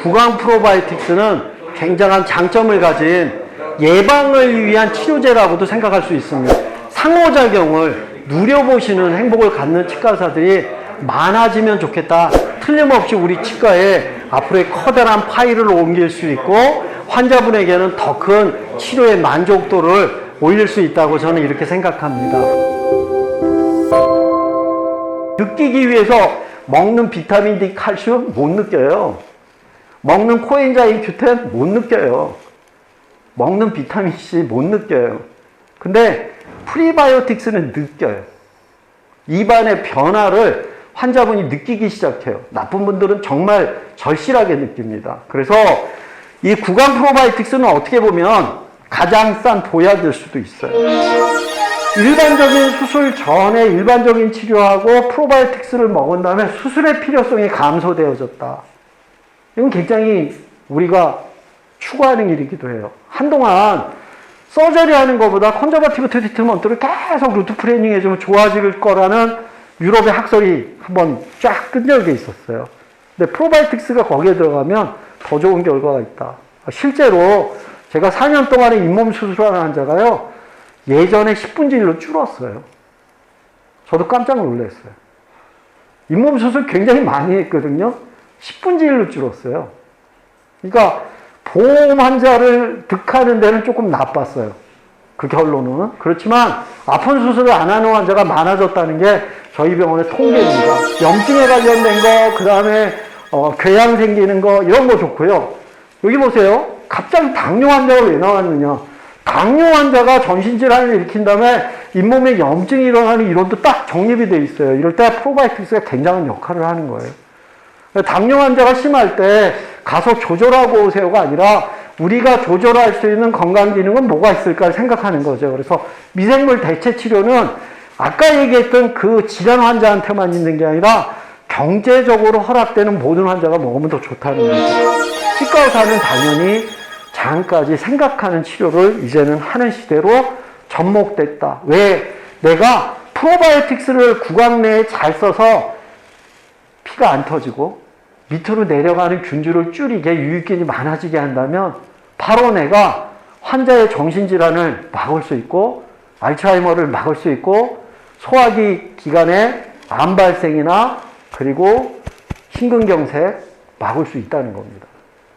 구강 프로바이오틱스는 굉장한 장점을 가진 예방을 위한 치료제라고도 생각할 수 있습니다. 상호작용을 누려보시는 행복을 갖는 치과 의사들이 많아지면 좋겠다. 틀림없이 우리 치과에 앞으로의 커다란 파일을 옮길 수 있고 환자분에게는 더 큰 치료의 만족도를 올릴 수 있다고 저는 이렇게 생각합니다. 느끼기 위해서 먹는 비타민 D, 칼슘 못 느껴요. 먹는 코엔자임 Q10 못 느껴요. 먹는 비타민 C 못 느껴요. 근데 프리바이오틱스는 느껴요. 입안의 변화를 환자분이 느끼기 시작해요. 나쁜 분들은 정말 절실하게 느낍니다. 그래서 이 구강 프로바이오틱스는 어떻게 보면 가장 싼 보약일 수도 있어요. 일반적인 수술 전에 일반적인 치료하고 프로바이오틱스를 먹은 다음에 수술의 필요성이 감소되어졌다. 이건 굉장히 우리가 추구하는 일이기도 해요. 한동안 서저리 하는 것보다 컨저버티브 트리트먼트를 계속 루트 프레이닝 해주면 좋아질 거라는 유럽의 학설이 한번 쫙 끈적여 있었어요. 근데 프로바이오틱스가 거기에 들어가면 더 좋은 결과가 있다. 실제로 제가 4년 동안에 잇몸 수술하는 환자가요, 예전에 10분질로 줄었어요. 저도 깜짝 놀랐어요. 잇몸 수술 굉장히 많이 했거든요. 10분질로 줄었어요. 그러니까 보험 환자를 득하는 데는 조금 나빴어요. 그 결론은. 그렇지만 아픈 수술을 안 하는 환자가 많아졌다는 게 저희 병원의 통계입니다. 염증에 관련된 거, 그 다음에 궤양 생기는 거 이런 거 좋고요. 여기 보세요. 갑자기 당뇨 환자가 왜 나왔느냐. 당뇨 환자가 전신질환을 일으킨 다음에 잇몸에 염증이 일어나는 이론도 딱 정립이 돼 있어요. 이럴 때 프로바이오틱스가 굉장한 역할을 하는 거예요. 당뇨 환자가 심할 때 가서 조절하고 오세요가 아니라 우리가 조절할 수 있는 건강기능은 뭐가 있을까 생각하는 거죠. 그래서 미생물 대체 치료는 아까 얘기했던 그 질환 환자한테만 있는 게 아니라 경제적으로 허락되는 모든 환자가 먹으면 더 좋다는 거죠. 치과 의사는 당연히 장까지 생각하는 치료를 이제는 하는 시대로 접목됐다. 왜? 내가 프로바이오틱스를 구강 내에 잘 써서 피가 안 터지고 밑으로 내려가는 균주를 줄이게 유익균이 많아지게 한다면 바로 내가 환자의 정신질환을 막을 수 있고 알츠하이머를 막을 수 있고 소화기 기관의 암 발생이나 그리고 심근경색 막을 수 있다는 겁니다.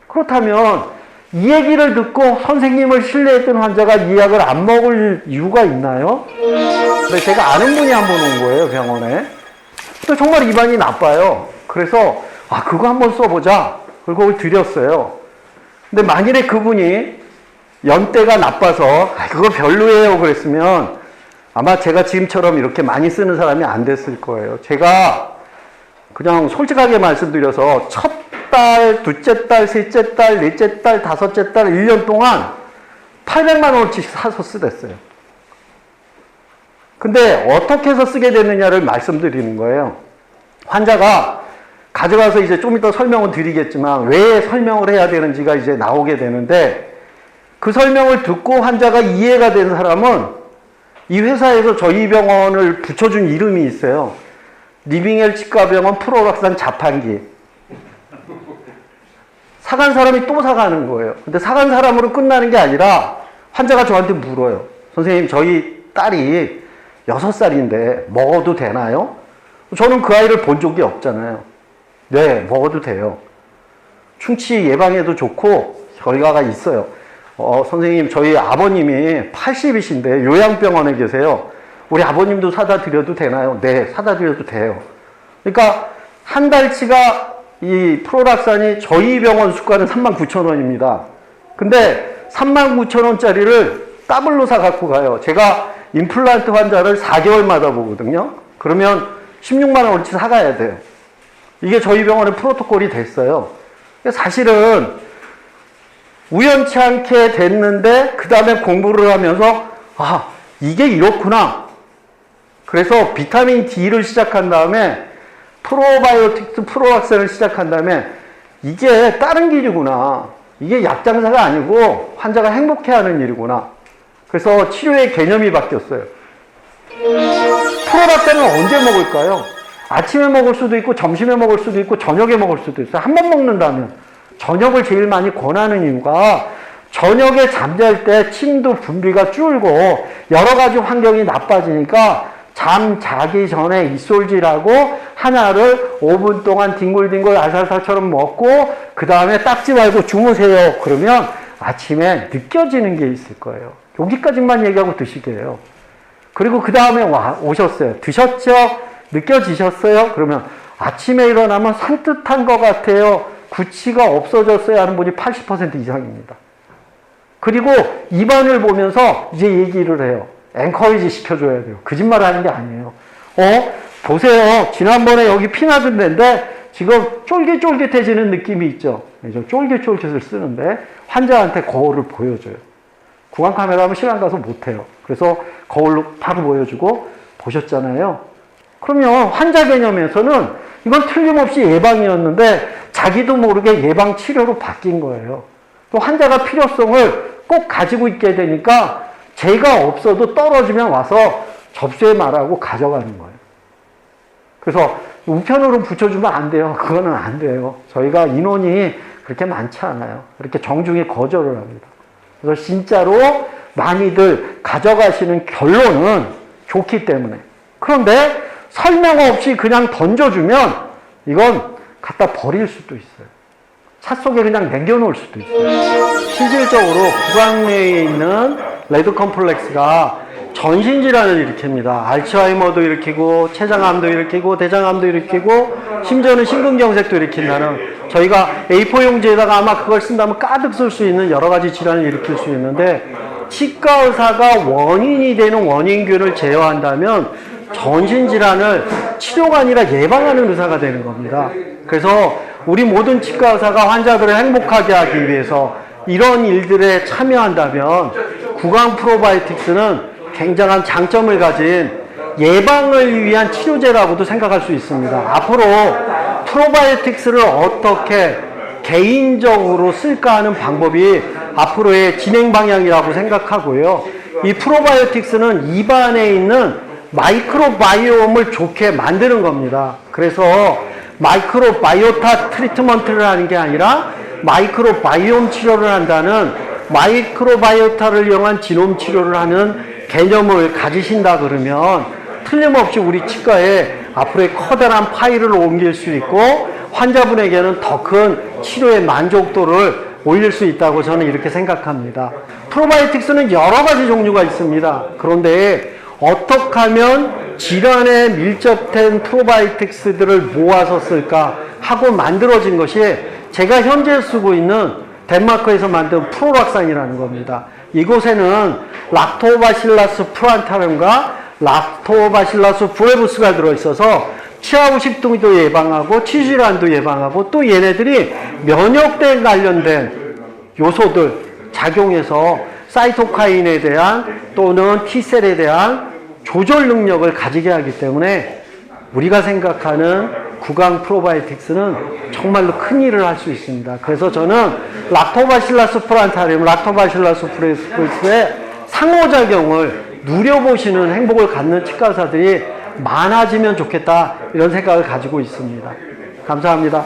그렇다면 이 얘기를 듣고 선생님을 신뢰했던 환자가 이 약을 안 먹을 이유가 있나요? 근데 제가 아는 분이 한 분 온 거예요, 병원에. 근데 정말 입안이 나빠요. 그래서 그거 한번 써보자. 그리고 그걸 드렸어요. 근데 만일에 그분이 연대가 나빠서 그거 별로예요 그랬으면 아마 제가 지금처럼 이렇게 많이 쓰는 사람이 안 됐을 거예요. 제가 그냥 솔직하게 말씀드려서 첫 달, 둘째 달, 셋째 달, 넷째 달, 다섯째 달 1년 동안 800만 원어치 사서 쓰댔어요. 근데 어떻게 해서 쓰게 됐느냐를 말씀드리는 거예요. 환자가 가져가서 이제 좀 이따 설명을 드리겠지만 왜 설명을 해야 되는지가 이제 나오게 되는데 그 설명을 듣고 환자가 이해가 된 사람은 이 회사에서 저희 병원을 붙여준 이름이 있어요. 리빙헬 치과병원 프로락산 자판기. 사간 사람이 또 사가는 거예요. 근데 사간 사람으로 끝나는 게 아니라 환자가 저한테 물어요. 선생님, 저희 딸이 6살인데 먹어도 되나요? 저는 그 아이를 본 적이 없잖아요. 네, 먹어도 돼요. 충치 예방에도 좋고 결과가 있어요. 선생님, 저희 아버님이 80이신데 요양병원에 계세요. 우리 아버님도 사다 드려도 되나요? 네, 사다 드려도 돼요. 그러니까 한 달치가 이 프로락산이 저희 병원 수가는 39,000원입니다. 근데 39,000원짜리를 더블로 사 갖고 가요. 제가 임플란트 환자를 4개월마다 보거든요. 그러면 16만 원어치 사가야 돼요. 이게 저희 병원의 프로토콜이 됐어요. 사실은 우연치 않게 됐는데 그 다음에 공부를 하면서 이게 이렇구나. 그래서 비타민 D를 시작한 다음에 프로바이오틱스 프로락산을 시작한 다음에 이게 다른 길이구나. 이게 약 장사가 아니고 환자가 행복해하는 일이구나. 그래서 치료의 개념이 바뀌었어요. 프로락산은 언제 먹을까요? 아침에 먹을 수도 있고 점심에 먹을 수도 있고 저녁에 먹을 수도 있어요. 한 번 먹는다면. 저녁을 제일 많이 권하는 이유가 저녁에 잠잘 때 침도 분비가 줄고 여러 가지 환경이 나빠지니까 잠 자기 전에 이솔질하고 하나를 5분 동안 뒹굴뒹굴 아살살처럼 먹고 그 다음에 닦지 말고 주무세요. 그러면 아침에 느껴지는 게 있을 거예요. 여기까지만 얘기하고 드시게요. 그리고 그 다음에 오셨어요. 드셨죠? 느껴지셨어요? 그러면 아침에 일어나면 산뜻한 것 같아요. 구취가 없어졌어요 하는 분이 80% 이상입니다. 그리고 입안을 보면서 이제 얘기를 해요. 엔커리지 시켜줘야 돼요. 거짓말 하는 게 아니에요. 보세요. 지난번에 여기 피 나던 데인데 지금 쫄깃쫄깃해지는 느낌이 있죠. 쫄깃쫄깃을 쓰는데 환자한테 거울을 보여줘요. 구강 카메라 하면 시간 가서 못해요. 그래서 거울로 바로 보여주고 보셨잖아요. 그러면 환자 개념에서는 이건 틀림없이 예방이었는데 자기도 모르게 예방 치료로 바뀐 거예요. 또 환자가 필요성을 꼭 가지고 있게 되니까 제가 없어도 떨어지면 와서 접수해 말하고 가져가는 거예요. 그래서 우편으로 붙여주면 안 돼요. 그거는 안 돼요. 저희가 인원이 그렇게 많지 않아요. 이렇게 정중히 거절을 합니다. 그래서 진짜로 많이들 가져가시는 결론은 좋기 때문에. 그런데 설명 없이 그냥 던져주면 이건 갖다 버릴 수도 있어요. 차 속에 그냥 남겨놓을 수도 있어요. 실질적으로 구강 내에 있는 레드 컴플렉스가 전신질환을 일으킵니다. 알츠하이머도 일으키고 췌장암도 일으키고 대장암도 일으키고 심지어는 심근경색도 일으킨다는, 저희가 A4 용지에다가 아마 그걸 쓴다면 가득 쓸 수 있는 여러 가지 질환을 일으킬 수 있는데, 치과 의사가 원인이 되는 원인균을 제어한다면 전신질환을 치료가 아니라 예방하는 의사가 되는 겁니다. 그래서 우리 모든 치과 의사가 환자들을 행복하게 하기 위해서 이런 일들에 참여한다면 구강 프로바이오틱스는 굉장한 장점을 가진 예방을 위한 치료제라고도 생각할 수 있습니다. 앞으로 프로바이오틱스를 어떻게 개인적으로 쓸까 하는 방법이 앞으로의 진행 방향이라고 생각하고요. 이 프로바이오틱스는 입안에 있는 마이크로바이옴을 좋게 만드는 겁니다. 그래서 마이크로바이오타 트리트먼트를 하는 게 아니라 마이크로바이옴 치료를 한다는, 마이크로바이오타를 이용한 지놈 치료를 하는 개념을 가지신다 그러면 틀림없이 우리 치과에 앞으로의 커다란 파일을 옮길 수 있고 환자분에게는 더 큰 치료의 만족도를 올릴 수 있다고 저는 이렇게 생각합니다. 프로바이오틱스는 여러 가지 종류가 있습니다. 그런데 어떻게 하면 질환에 밀접된 프로바이오틱스들을 모아서 쓸까 하고 만들어진 것이 제가 현재 쓰고 있는 덴마크에서 만든 프로락산이라는 겁니다. 이곳에는 락토바실라스 프란타름과 락토바실라스 브레부스가 들어있어서 치아후식도 예방하고 치질환도 예방하고, 또 얘네들이 면역대 관련된 요소들 작용해서 사이토카인에 대한 또는 T셀에 대한 조절 능력을 가지게 하기 때문에 우리가 생각하는 구강 프로바이오틱스는 정말로 큰 일을 할 수 있습니다. 그래서 저는 락토바실라스 프란타리움, 락토바실라스 브레부스의 상호작용을 누려보시는 행복을 갖는 치과의사들이 많아지면 좋겠다, 이런 생각을 가지고 있습니다. 감사합니다.